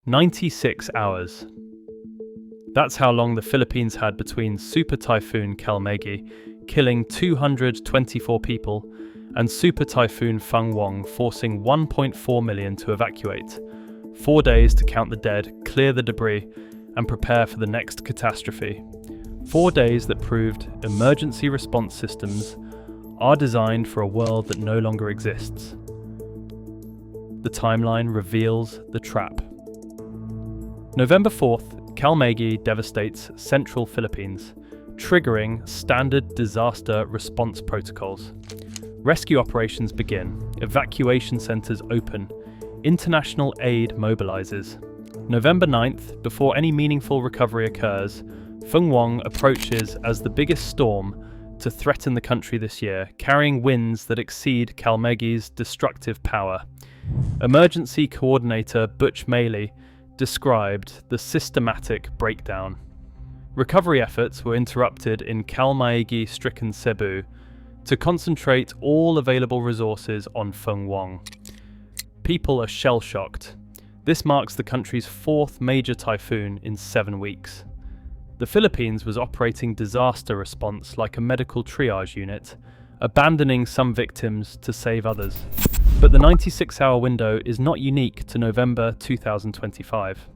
96 hours. That's how long the Philippines had between Super Typhoon Kalmegi killing 224 people and Super Typhoon Fengwang forcing 1.4 million to evacuate. 4 days to count the dead, clear the debris, and prepare for the next catastrophe. 4 days that proved emergency response systems are designed for a world that no longer exists. The timeline reveals the trap. November 4th, Kalmegi devastates central Philippines, triggering standard disaster response protocols. Rescue operations begin, evacuation centres open, international aid mobilises. November 9th, before any meaningful recovery occurs, Fengwang approaches as the biggest storm to threaten the country this year, carrying winds that exceed Kalmegi's destructive power. Emergency Coordinator Butch Maley described the systematic breakdown. Recovery efforts were interrupted in Kalmegi-stricken Cebu to concentrate all available resources on Fengwang. People are shell-shocked. This marks the country's fourth major typhoon in 7 weeks. The Philippines was operating disaster response like a medical triage unit, abandoning some victims to save others. But the 96-hour window is not unique to November 2025.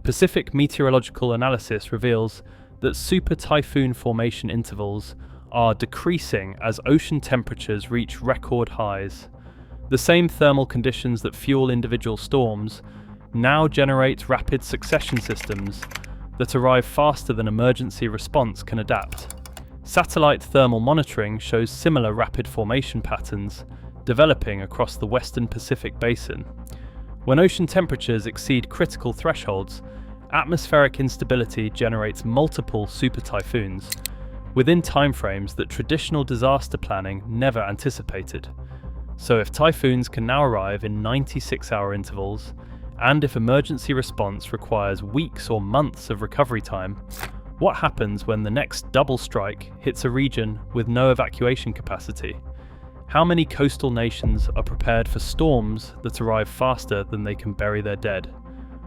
Pacific meteorological analysis reveals that super typhoon formation intervals are decreasing as ocean temperatures reach record highs. The same thermal conditions that fuel individual storms now generate rapid succession systems that arrive faster than emergency response can adapt. Satellite thermal monitoring shows similar rapid formation patterns developing across the western Pacific basin. When ocean temperatures exceed critical thresholds, atmospheric instability generates multiple super typhoons within timeframes that traditional disaster planning never anticipated. So if typhoons can now arrive in 96-hour intervals, and if emergency response requires weeks or months of recovery time, what happens when the next double strike hits a region with no evacuation capacity? How many coastal nations are prepared for storms that arrive faster than they can bury their dead?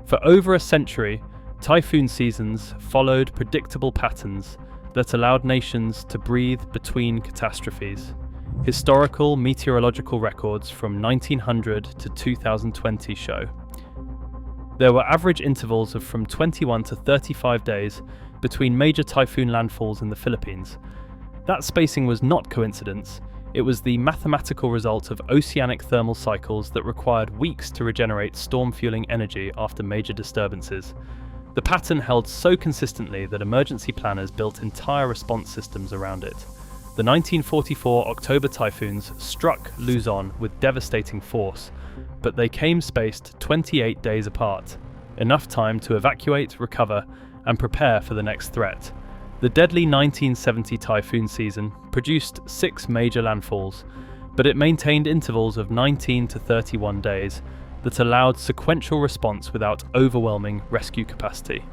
For over a century, typhoon seasons followed predictable patterns that allowed nations to breathe between catastrophes. Historical meteorological records from 1900 to 2020 show there were average intervals of from 21 to 35 days between major typhoon landfalls in the Philippines. That spacing was not coincidence, it was the mathematical result of oceanic thermal cycles that required weeks to regenerate storm-fueling energy after major disturbances. The pattern held so consistently that emergency planners built entire response systems around it. The 1944 October typhoons struck Luzon with devastating force, but they came spaced 28 days apart, enough time to evacuate, recover, and prepare for the next threat. The deadly 1970 typhoon season produced 6 major landfalls, but it maintained intervals of 19 to 31 days that allowed sequential response without overwhelming rescue capacity.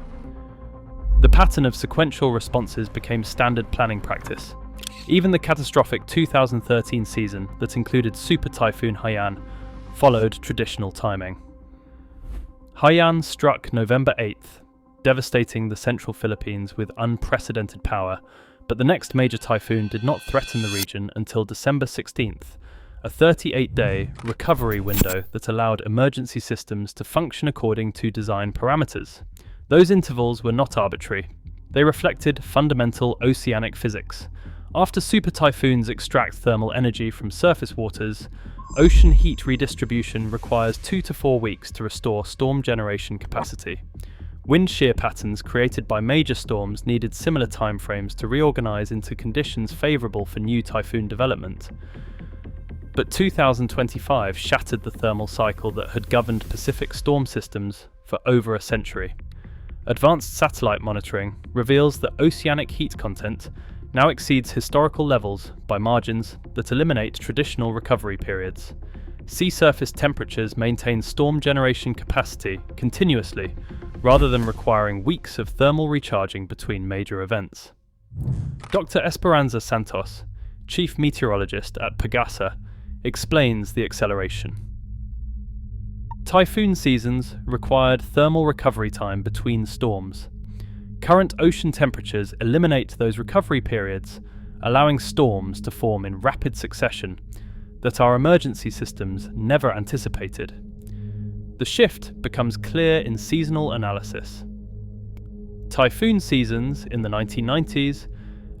The pattern of sequential responses became standard planning practice. Even the catastrophic 2013 season that included Super Typhoon Haiyan followed traditional timing. Haiyan struck November 8th, devastating the central Philippines with unprecedented power, but the next major typhoon did not threaten the region until December 16th, a 38-day recovery window that allowed emergency systems to function according to design parameters. Those intervals were not arbitrary. They reflected fundamental oceanic physics. After super typhoons extract thermal energy from surface waters, ocean heat redistribution requires 2 to 4 weeks to restore storm generation capacity. Wind shear patterns created by major storms needed similar timeframes to reorganize into conditions favorable for new typhoon development. But 2025 shattered the thermal cycle that had governed Pacific storm systems for over a century. Advanced satellite monitoring reveals that oceanic heat content now exceeds historical levels by margins that eliminate traditional recovery periods. Sea surface temperatures maintain storm generation capacity continuously, rather than requiring weeks of thermal recharging between major events. Dr. Esperanza Santos, chief meteorologist at Pagasa, explains the acceleration. Typhoon seasons required thermal recovery time between storms. Current ocean temperatures eliminate those recovery periods, allowing storms to form in rapid succession that our emergency systems never anticipated. The shift becomes clear in seasonal analysis. Typhoon seasons in the 1990s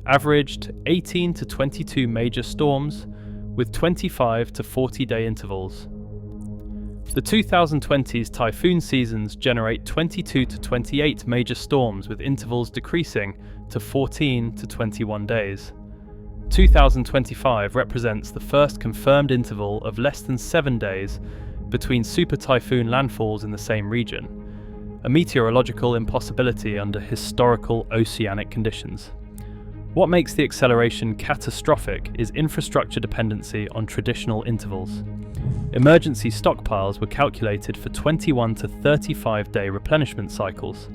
averaged 18 to 22 major storms with 25 to 40-day intervals. The 2020s typhoon seasons generate 22 to 28 major storms with intervals decreasing to 14 to 21 days. 2025 represents the first confirmed interval of less than 7 days between super typhoon landfalls in the same region, a meteorological impossibility under historical oceanic conditions. What makes the acceleration catastrophic is infrastructure dependency on traditional intervals. Emergency stockpiles were calculated for 21 to 35-day replenishment cycles.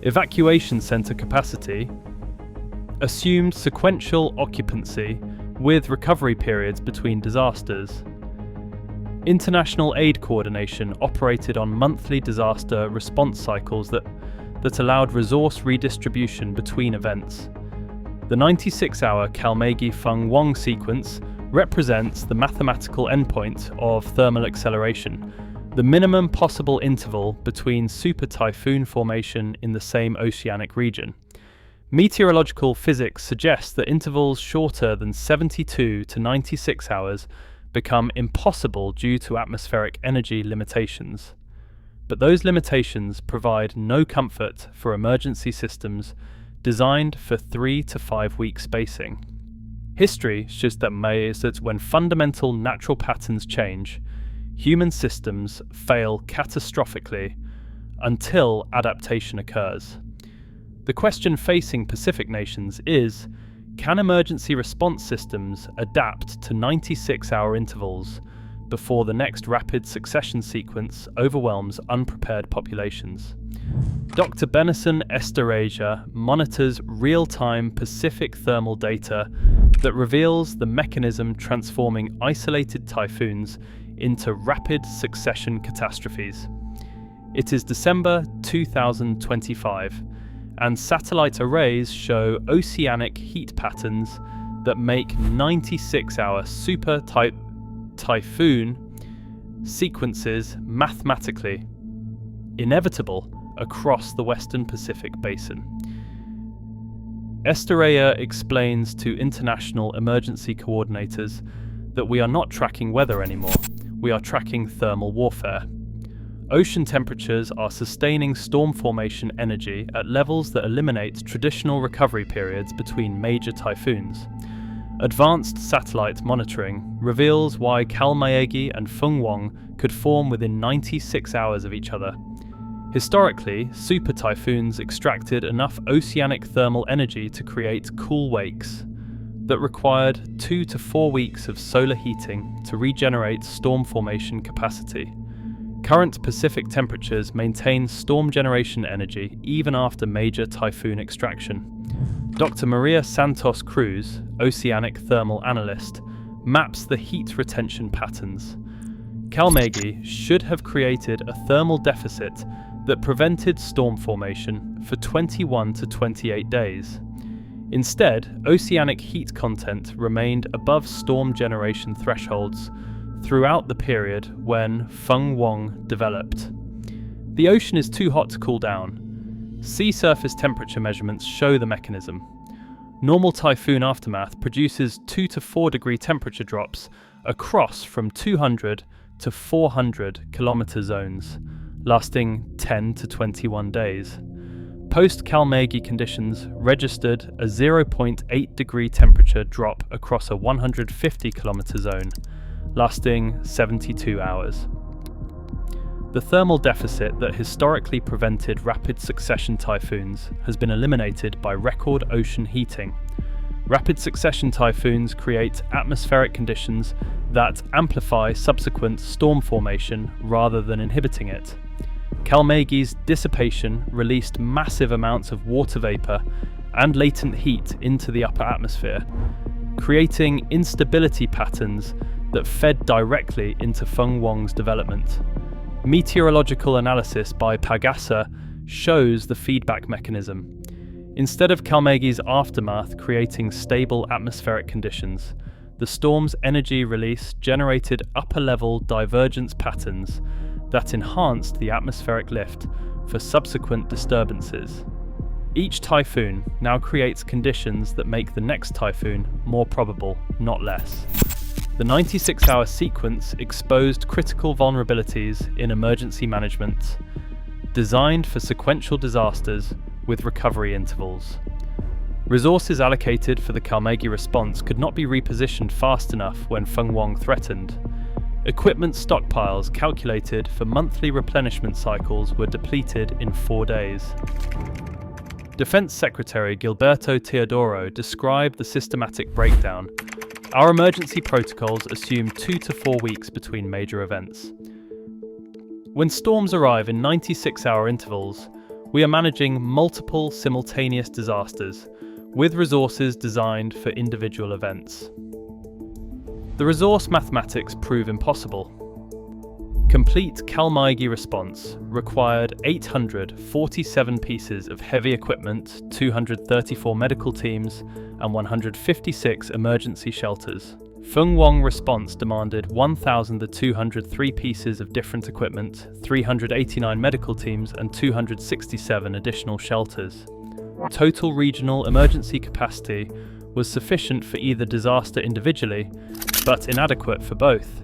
Evacuation center capacity assumed sequential occupancy with recovery periods between disasters. International aid coordination operated on monthly disaster response cycles that allowed resource redistribution between events. The 96-hour Kalmagi-Feng-Wong sequence represents the mathematical endpoint of thermal acceleration, the minimum possible interval between super typhoon formation in the same oceanic region. Meteorological physics suggests that intervals shorter than 72 to 96 hours become impossible due to atmospheric energy limitations. But those limitations provide no comfort for emergency systems designed for 3 to 5 week spacing. History shows that when fundamental natural patterns change, human systems fail catastrophically until adaptation occurs. The question facing Pacific nations is, can emergency response systems adapt to 96-hour intervals before the next rapid succession sequence overwhelms unprepared populations? Dr. Benison Esteraja monitors real-time Pacific thermal data that reveals the mechanism transforming isolated typhoons into rapid succession catastrophes. It is December 2025, and satellite arrays show oceanic heat patterns that make 96-hour super typhoon sequences mathematically inevitable across the Western Pacific Basin. Esteraja explains to international emergency coordinators that we are not tracking weather anymore, we are tracking thermal warfare. Ocean temperatures are sustaining storm formation energy at levels that eliminate traditional recovery periods between major typhoons. Advanced satellite monitoring reveals why Kalmagi and Feng-Wong could form within 96 hours of each other. Historically, super typhoons extracted enough oceanic thermal energy to create cool wakes that required 2 to 4 weeks of solar heating to regenerate storm formation capacity. Current Pacific temperatures maintain storm generation energy even after major typhoon extraction. Dr. Maria Santos Cruz, oceanic thermal analyst, maps the heat retention patterns. Kalmagi should have created a thermal deficit that prevented storm formation for 21 to 28 days. Instead, oceanic heat content remained above storm generation thresholds throughout the period when Feng-Wong developed. The ocean is too hot to cool down. Sea surface temperature measurements show the mechanism. Normal typhoon aftermath produces 2 to 4 degree temperature drops across from 200 to 400 kilometer zones, lasting 10 to 21 days. Post-Kalmagi conditions registered a 0.8 degree temperature drop across a 150 kilometer zone, lasting 72 hours. The thermal deficit that historically prevented rapid succession typhoons has been eliminated by record ocean heating. Rapid succession typhoons create atmospheric conditions that amplify subsequent storm formation rather than inhibiting it. Kalmagi's dissipation released massive amounts of water vapor and latent heat into the upper atmosphere, creating instability patterns that fed directly into Feng-Wong's development. Meteorological analysis by Pagasa shows the feedback mechanism. Instead of Kalmagi's aftermath creating stable atmospheric conditions, the storm's energy release generated upper-level divergence patterns that enhanced the atmospheric lift for subsequent disturbances. Each typhoon now creates conditions that make the next typhoon more probable, not less. The 96-hour sequence exposed critical vulnerabilities in emergency management, designed for sequential disasters with recovery intervals. Resources allocated for the Kalmagi response could not be repositioned fast enough when Feng Huang threatened. Equipment stockpiles calculated for monthly replenishment cycles were depleted in 4 days. Defense Secretary Gilberto Teodoro described the systematic breakdown. Our emergency protocols assume 2 to 4 weeks between major events. When storms arrive in 96-hour intervals, we are managing multiple simultaneous disasters, with resources designed for individual events. The resource mathematics prove impossible. Complete Kalmagi response required 847 pieces of heavy equipment, 234 medical teams, and 156 emergency shelters. Feng Huang response demanded 1,203 pieces of different equipment, 389 medical teams, and 267 additional shelters. Total regional emergency capacity was sufficient for either disaster individually, but inadequate for both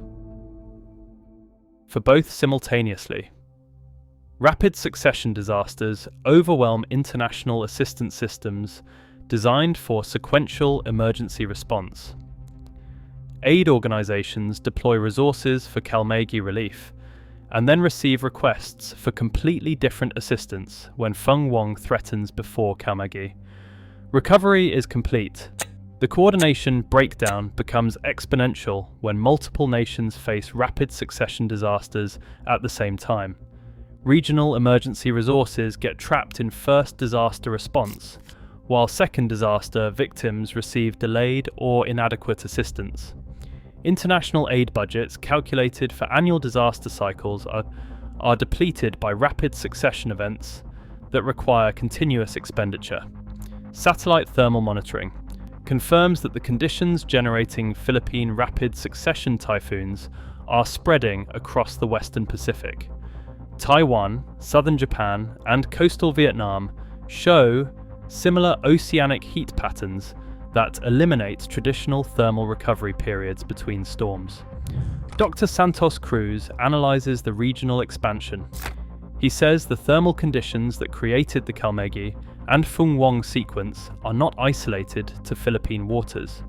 simultaneously. Rapid succession disasters overwhelm international assistance systems designed for sequential emergency response. Aid organizations deploy resources for Kalmagi relief, and then receive requests for completely different assistance when Feng Huang threatens before Kalmagi. Recovery is complete. The coordination breakdown becomes exponential when multiple nations face rapid succession disasters at the same time. Regional emergency resources get trapped in first disaster response, while second disaster victims receive delayed or inadequate assistance. International aid budgets calculated for annual disaster cycles are depleted by rapid succession events that require continuous expenditure. Satellite thermal monitoring confirms that the conditions generating Philippine rapid succession typhoons are spreading across the Western Pacific. Taiwan, southern Japan, and coastal Vietnam show similar oceanic heat patterns that eliminate traditional thermal recovery periods between storms. Dr. Santos Cruz analyzes the regional expansion. He says the thermal conditions that created the Kalmagi and Feng Huang sequence are not isolated to Philippine waters.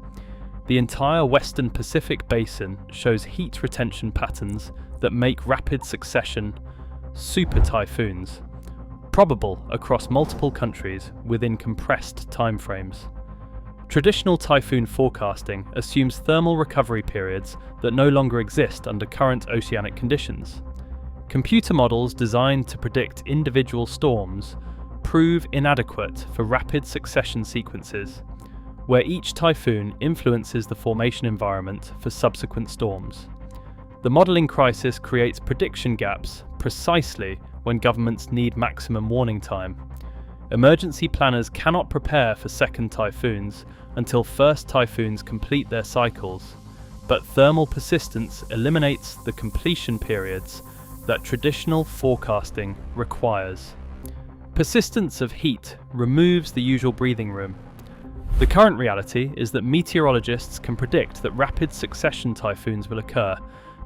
The entire Western Pacific basin shows heat retention patterns that make rapid succession super typhoons probable across multiple countries within compressed timeframes. Traditional typhoon forecasting assumes thermal recovery periods that no longer exist under current oceanic conditions. Computer models designed to predict individual storms prove inadequate for rapid succession sequences, where each typhoon influences the formation environment for subsequent storms. The modelling crisis creates prediction gaps precisely when governments need maximum warning time. Emergency planners cannot prepare for second typhoons until first typhoons complete their cycles, but thermal persistence eliminates the completion periods that traditional forecasting requires. Persistence of heat removes the usual breathing room. The current reality is that meteorologists can predict that rapid succession typhoons will occur,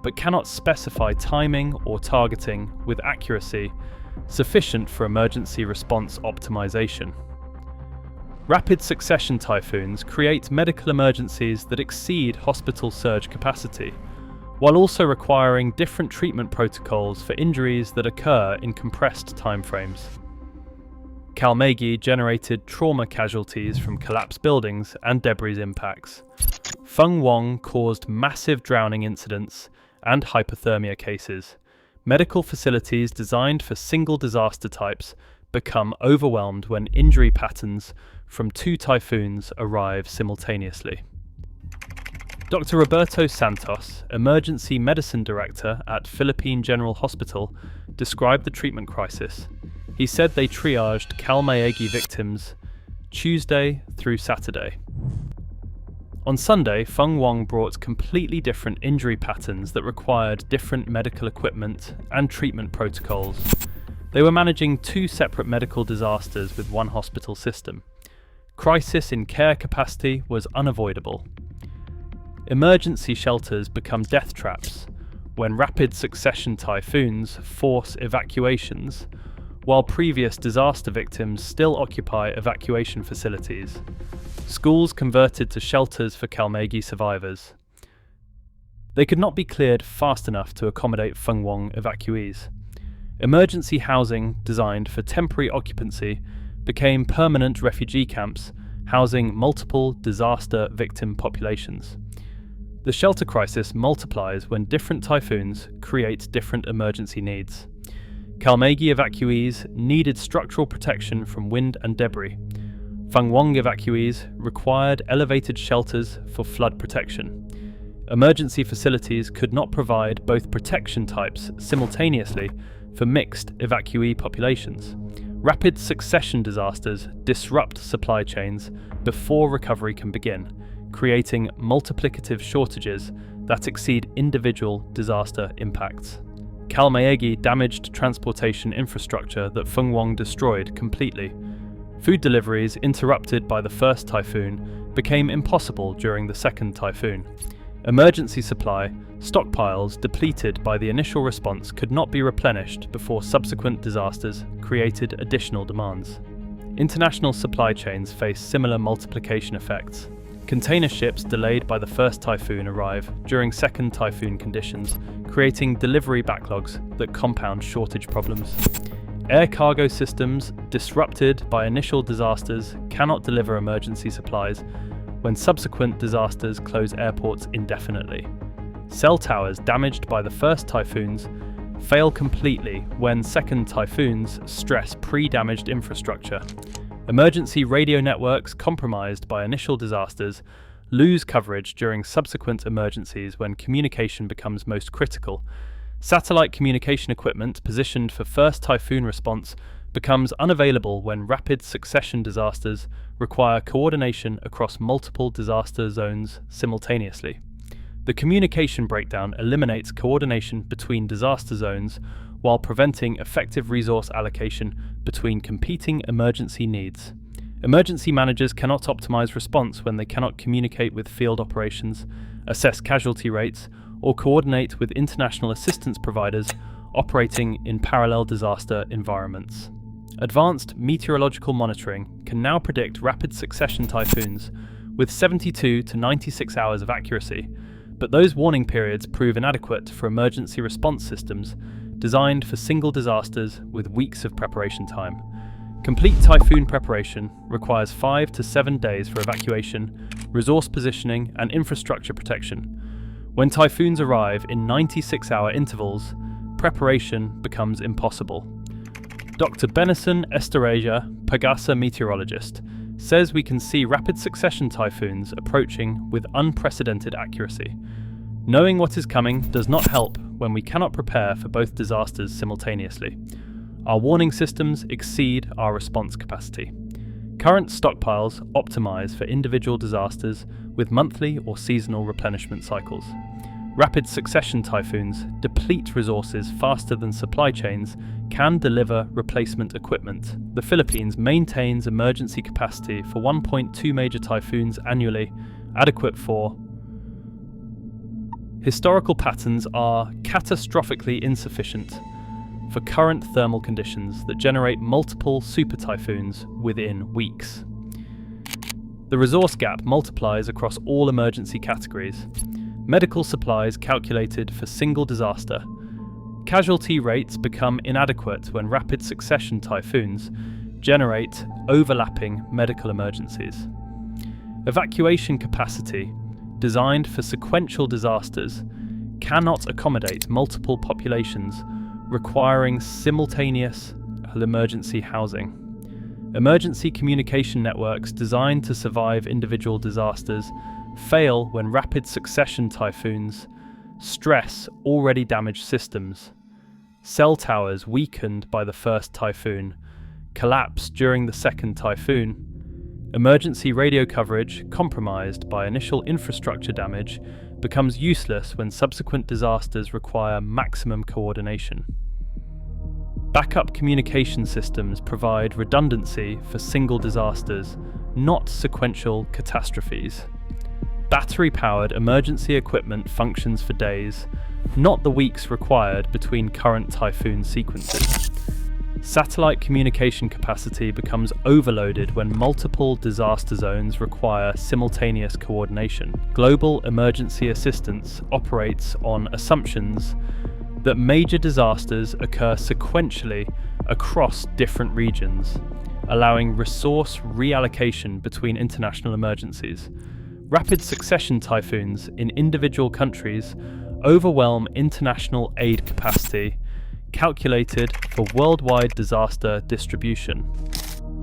but cannot specify timing or targeting with accuracy sufficient for emergency response optimization. Rapid succession typhoons create medical emergencies that exceed hospital surge capacity, while also requiring different treatment protocols for injuries that occur in compressed timeframes. Kalmagi generated trauma casualties from collapsed buildings and debris impacts. Feng Huang caused massive drowning incidents and hypothermia cases. Medical facilities designed for single disaster types become overwhelmed when injury patterns from two typhoons arrive simultaneously. Dr. Roberto Santos, Emergency Medicine Director at Philippine General Hospital, described the treatment crisis. He said they triaged Calmaegi victims Tuesday through Saturday. On Sunday, Feng Wong brought completely different injury patterns that required different medical equipment and treatment protocols. They were managing two separate medical disasters with one hospital system. Crisis in care capacity was unavoidable. Emergency shelters become death traps when rapid succession typhoons force evacuations, while previous disaster victims still occupy evacuation facilities. Schools converted to shelters for Calmaegi survivors. They could not be cleared fast enough to accommodate Feng Wong evacuees. Emergency housing designed for temporary occupancy became permanent refugee camps housing multiple disaster victim populations. The shelter crisis multiplies when different typhoons create different emergency needs. Calmaegi evacuees needed structural protection from wind and debris. Feng Wong evacuees required elevated shelters for flood protection. Emergency facilities could not provide both protection types simultaneously for mixed evacuee populations. Rapid succession disasters disrupt supply chains before recovery can begin, creating multiplicative shortages that exceed individual disaster impacts. Calmaegi damaged transportation infrastructure that Feng Wong destroyed completely. Food deliveries interrupted by the first typhoon became impossible during the second typhoon. Emergency supply, stockpiles depleted by the initial response could not be replenished before subsequent disasters created additional demands. International supply chains face similar multiplication effects. Container ships delayed by the first typhoon arrive during second typhoon conditions, creating delivery backlogs that compound shortage problems. Air cargo systems disrupted by initial disasters cannot deliver emergency supplies when subsequent disasters close airports indefinitely. Cell towers damaged by the first typhoons fail completely when second typhoons stress pre-damaged infrastructure. Emergency radio networks compromised by initial disasters lose coverage during subsequent emergencies when communication becomes most critical. Satellite communication equipment positioned for first typhoon response becomes unavailable when rapid succession disasters require coordination across multiple disaster zones simultaneously. The communication breakdown eliminates coordination between disaster zones while preventing effective resource allocation between competing emergency needs. Emergency managers cannot optimize response when they cannot communicate with field operations, assess casualty rates, or coordinate with international assistance providers operating in parallel disaster environments. Advanced meteorological monitoring can now predict rapid succession typhoons with 72 to 96 hours of accuracy, but those warning periods prove inadequate for emergency response systems designed for single disasters with weeks of preparation time. Complete typhoon preparation requires 5 to 7 days for evacuation, resource positioning, and infrastructure protection. When typhoons arrive in 96-hour intervals, preparation becomes impossible. Dr. Benison Esteraja, Pagasa meteorologist, says we can see rapid succession typhoons approaching with unprecedented accuracy. Knowing what is coming does not help when we cannot prepare for both disasters simultaneously. Our warning systems exceed our response capacity. Current stockpiles optimize for individual disasters with monthly or seasonal replenishment cycles. Rapid succession typhoons deplete resources faster than supply chains can deliver replacement equipment. The Philippines maintains emergency capacity for 1.2 major typhoons annually, adequate for. Historical patterns are catastrophically insufficient for current thermal conditions that generate multiple super typhoons within weeks. The resource gap multiplies across all emergency categories. Medical supplies calculated for single disaster. Casualty rates become inadequate when rapid succession typhoons generate overlapping medical emergencies. Evacuation capacity, designed for sequential disasters, cannot accommodate multiple populations requiring simultaneous emergency housing. Emergency communication networks designed to survive individual disasters fail when rapid succession typhoons stress already damaged systems. Cell towers weakened by the first typhoon collapse during the second typhoon. Emergency radio coverage, compromised by initial infrastructure damage, becomes useless when subsequent disasters require maximum coordination. Backup communication systems provide redundancy for single disasters, not sequential catastrophes. Battery-powered emergency equipment functions for days, not the weeks required between current typhoon sequences. Satellite communication capacity becomes overloaded when multiple disaster zones require simultaneous coordination. Global emergency assistance operates on assumptions that major disasters occur sequentially across different regions, allowing resource reallocation between international emergencies. Rapid succession typhoons in individual countries overwhelm international aid capacity calculated for worldwide disaster distribution.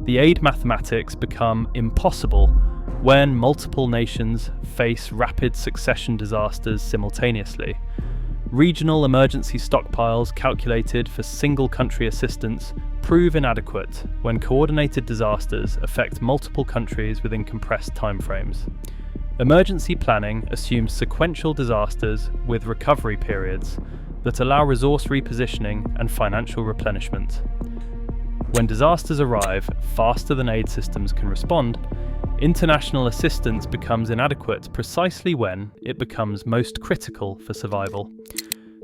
The aid mathematics become impossible when multiple nations face rapid succession disasters simultaneously. Regional emergency stockpiles calculated for single country assistance prove inadequate when coordinated disasters affect multiple countries within compressed timeframes. Emergency planning assumes sequential disasters with recovery periods that allow resource repositioning and financial replenishment. When disasters arrive faster than aid systems can respond, international assistance becomes inadequate precisely when it becomes most critical for survival.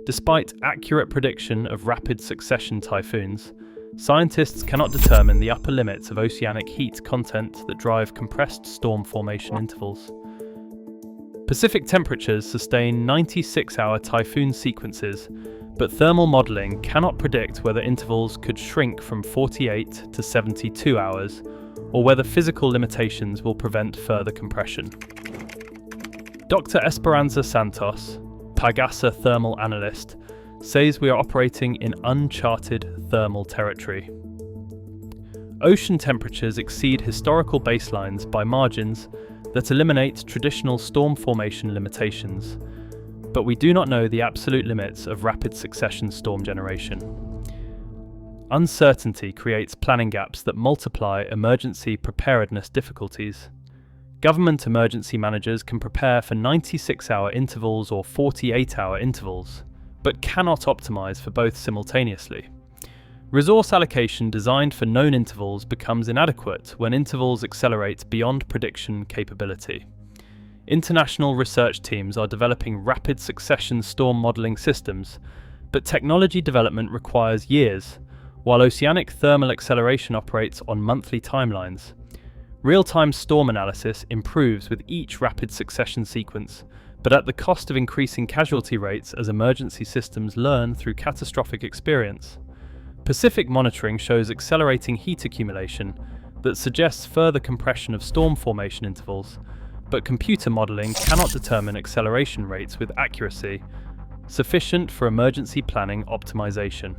Despite accurate prediction of rapid succession typhoons, scientists cannot determine the upper limits of oceanic heat content that drive compressed storm formation intervals. Pacific temperatures sustain 96-hour typhoon sequences, but thermal modelling cannot predict whether intervals could shrink from 48 to 72 hours, or whether physical limitations will prevent further compression. Dr. Esperanza Santos, Pagasa thermal analyst, says we are operating in uncharted thermal territory. Ocean temperatures exceed historical baselines by margins that eliminate traditional storm formation limitations, but we do not know the absolute limits of rapid succession storm generation. Uncertainty creates planning gaps that multiply emergency preparedness difficulties. Government emergency managers can prepare for 96-hour intervals or 48-hour intervals, but cannot optimize for both simultaneously. Resource allocation designed for known intervals becomes inadequate when intervals accelerate beyond prediction capability. International research teams are developing rapid succession storm modelling systems, but technology development requires years, while oceanic thermal acceleration operates on monthly timelines. Real-time storm analysis improves with each rapid succession sequence, but at the cost of increasing casualty rates as emergency systems learn through catastrophic experience. Pacific monitoring shows accelerating heat accumulation that suggests further compression of storm formation intervals, but computer modelling cannot determine acceleration rates with accuracy sufficient for emergency planning optimization.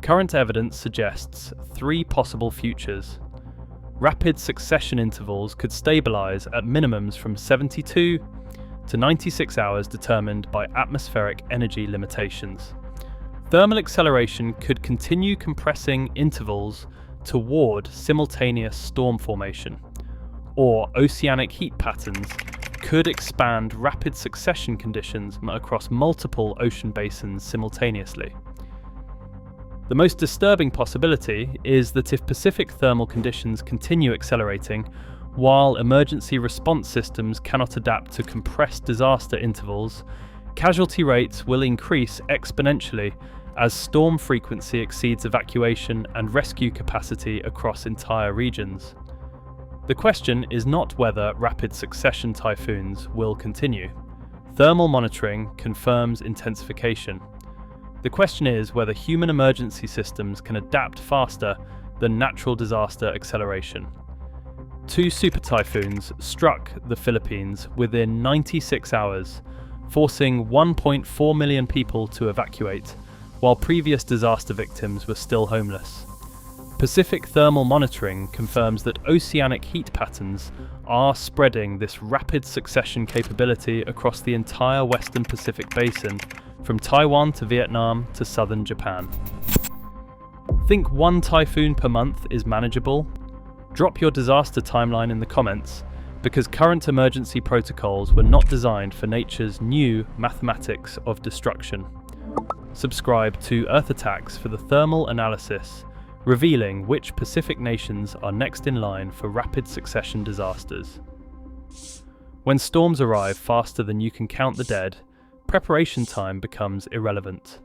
Current evidence suggests three possible futures. Rapid succession intervals could stabilize at minimums from 72 to 96 hours determined by atmospheric energy limitations. Thermal acceleration could continue compressing intervals toward simultaneous storm formation, or oceanic heat patterns could expand rapid succession conditions across multiple ocean basins simultaneously. The most disturbing possibility is that if Pacific thermal conditions continue accelerating, while emergency response systems cannot adapt to compressed disaster intervals, casualty rates will increase exponentially as storm frequency exceeds evacuation and rescue capacity across entire regions. The question is not whether rapid succession typhoons will continue. Thermal monitoring confirms intensification. The question is whether human emergency systems can adapt faster than natural disaster acceleration. Two super typhoons struck the Philippines within 96 hours, forcing 1.4 million people to evacuate, while previous disaster victims were still homeless. Pacific thermal monitoring confirms that oceanic heat patterns are spreading this rapid succession capability across the entire Western Pacific Basin, from Taiwan to Vietnam to southern Japan. Think one typhoon per month is manageable? Drop your disaster timeline in the comments, because current emergency protocols were not designed for nature's new mathematics of destruction. Subscribe to Earth Attacks for the thermal analysis, revealing which Pacific nations are next in line for rapid succession disasters. When storms arrive faster than you can count the dead, preparation time becomes irrelevant.